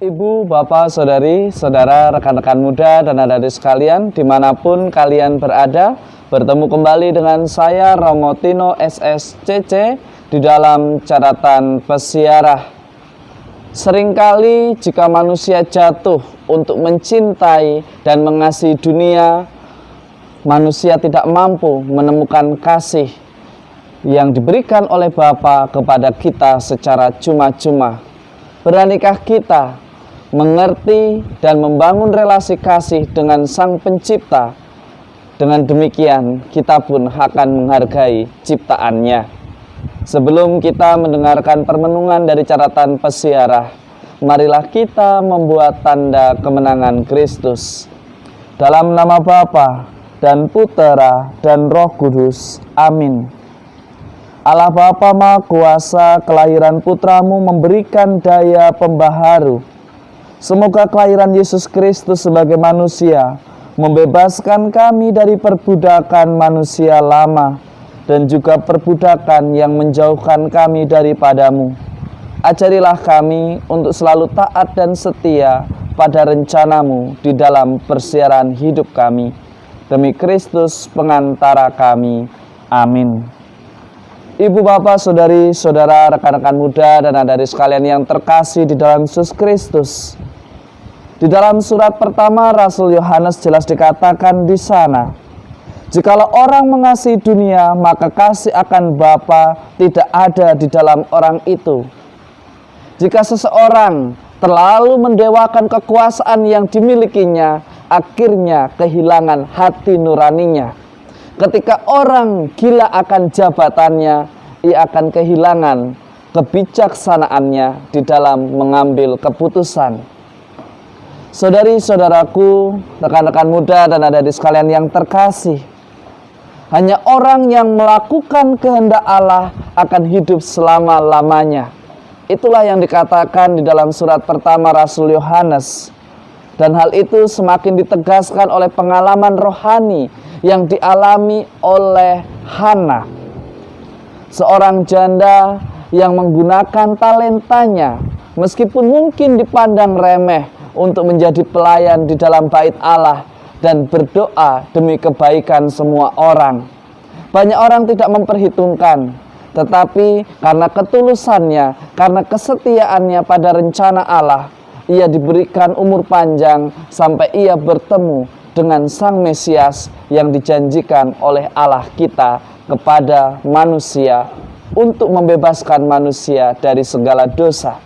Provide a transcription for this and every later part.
Ibu, Bapak, Saudari, Saudara, rekan-rekan muda, dan adik-adik sekalian, dimanapun kalian berada, bertemu kembali dengan saya, Romo Tino SSCC, di dalam catatan pesiarah. Seringkali jika manusia jatuh untuk mencintai dan mengasihi dunia, manusia tidak mampu menemukan kasih yang diberikan oleh Bapa kepada kita secara cuma-cuma. Beranikah kita mengerti dan membangun relasi kasih dengan Sang Pencipta? Dengan demikian, kita pun akan menghargai ciptaannya. Sebelum kita mendengarkan permenungan dari catatan pesiarah, marilah kita membuat tanda kemenangan Kristus. Dalam nama Bapa dan Putera dan Roh Kudus. Amin. Allah Bapa Maha Kuasa, kelahiran Putramu memberikan daya pembaharu. Semoga kelahiran Yesus Kristus sebagai manusia membebaskan kami dari perbudakan manusia lama dan juga perbudakan yang menjauhkan kami daripadamu. Ajarilah kami untuk selalu taat dan setia pada rencanamu di dalam persiaran hidup kami. Demi Kristus pengantara kami. Amin. Ibu, Bapak, Saudari, Saudara, rekan-rekan muda, dan adik-adik sekalian yang terkasih di dalam Yesus Kristus. Di dalam surat pertama Rasul Yohanes jelas dikatakan di sana, jikalau orang mengasihi dunia, maka kasih akan Bapa tidak ada di dalam orang itu. Jika seseorang terlalu mendewakan kekuasaan yang dimilikinya, akhirnya kehilangan hati nuraninya. Ketika orang gila akan jabatannya, ia akan kehilangan kebijaksanaannya di dalam mengambil keputusan. Saudari-saudaraku, rekan-rekan muda, dan adik-adik sekalian yang terkasih, hanya orang yang melakukan kehendak Allah akan hidup selama-lamanya. Itulah yang dikatakan di dalam surat pertama Rasul Yohanes. Dan hal itu semakin ditegaskan oleh pengalaman rohani yang dialami oleh Hana, seorang janda yang menggunakan talentanya, meskipun mungkin dipandang remeh, untuk menjadi pelayan di dalam bait Allah dan berdoa demi kebaikan semua orang. Banyak orang tidak memperhitungkan, tetapi karena ketulusannya, karena kesetiaannya pada rencana Allah, ia diberikan umur panjang sampai ia bertemu dengan Sang Mesias yang dijanjikan oleh Allah kita kepada manusia untuk membebaskan manusia dari segala dosa.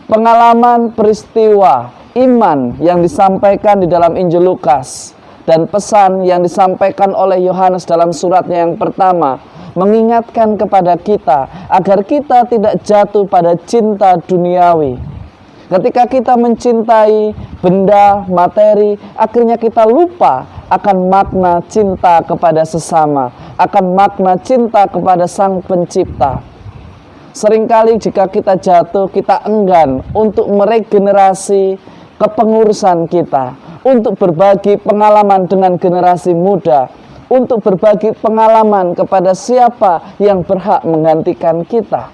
Pengalaman peristiwa iman yang disampaikan di dalam Injil Lukas dan pesan yang disampaikan oleh Yohanes dalam suratnya yang pertama mengingatkan kepada kita agar kita tidak jatuh pada cinta duniawi. Ketika kita mencintai benda, materi, akhirnya kita lupa akan makna cinta kepada sesama, akan makna cinta kepada Sang Pencipta. Seringkali jika kita jatuh, kita enggan untuk meregenerasi kepengurusan kita, untuk berbagi pengalaman dengan generasi muda, untuk berbagi pengalaman kepada siapa yang berhak menggantikan kita.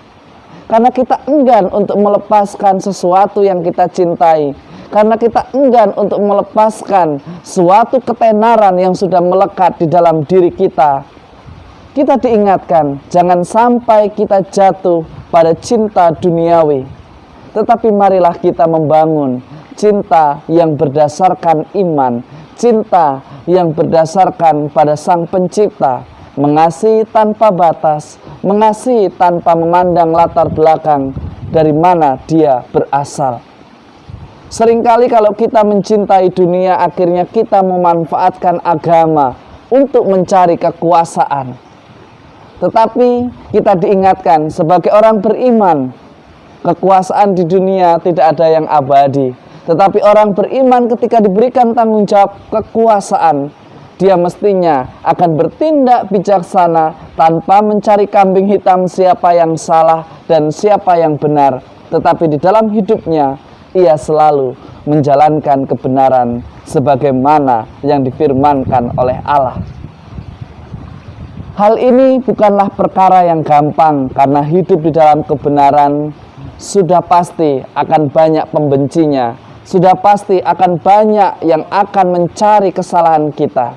Karena kita enggan untuk melepaskan sesuatu yang kita cintai, karena kita enggan untuk melepaskan suatu ketenaran yang sudah melekat di dalam diri kita. Kita diingatkan, jangan sampai kita jatuh pada cinta duniawi. Tetapi marilah kita membangun cinta yang berdasarkan iman, cinta yang berdasarkan pada Sang Pencipta, mengasihi tanpa batas, mengasihi tanpa memandang latar belakang dari mana dia berasal. Seringkali kalau kita mencintai dunia, akhirnya kita memanfaatkan agama untuk mencari kekuasaan. Tetapi kita diingatkan sebagai orang beriman, kekuasaan di dunia tidak ada yang abadi. Tetapi orang beriman ketika diberikan tanggung jawab kekuasaan, dia mestinya akan bertindak bijaksana tanpa mencari kambing hitam siapa yang salah dan siapa yang benar. Tetapi di dalam hidupnya, ia selalu menjalankan kebenaran sebagaimana yang difirmankan oleh Allah. Hal ini bukanlah perkara yang gampang karena hidup di dalam kebenaran sudah pasti akan banyak pembencinya, sudah pasti akan banyak yang akan mencari kesalahan kita.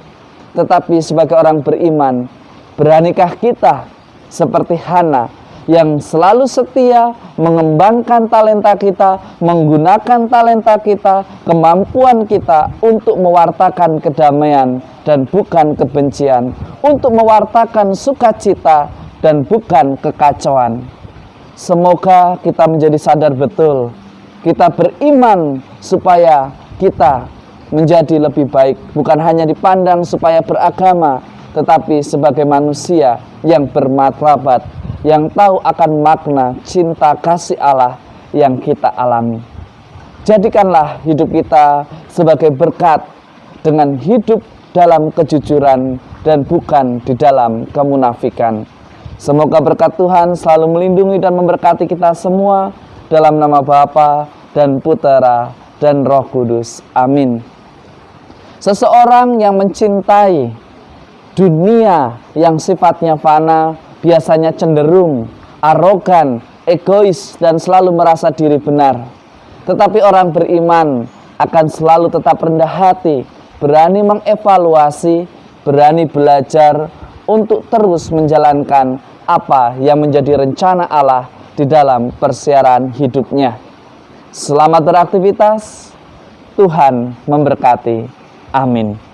Tetapi sebagai orang beriman, beranikah kita seperti Hana yang selalu setia mengembangkan talenta kita, menggunakan talenta kita, kemampuan kita untuk mewartakan kedamaian dan bukan kebencian, untuk mewartakan sukacita dan bukan kekacauan. Semoga kita menjadi sadar betul, kita beriman supaya kita menjadi lebih baik, bukan hanya dipandang supaya beragama, tetapi sebagai manusia yang bermartabat, yang tahu akan makna cinta kasih Allah yang kita alami. Jadikanlah hidup kita sebagai berkat dengan hidup dalam kejujuran dan bukan di dalam kemunafikan. Semoga berkat Tuhan selalu melindungi dan memberkati kita semua dalam nama Bapa dan Putera dan Roh Kudus. Amin. Seseorang yang mencintai dunia yang sifatnya fana biasanya cenderung arogan, egois, dan selalu merasa diri benar. Tetapi orang beriman akan selalu tetap rendah hati, berani mengevaluasi, berani belajar untuk terus menjalankan apa yang menjadi rencana Allah di dalam persiaran hidupnya. Selamat beraktivitas, Tuhan memberkati. Amin.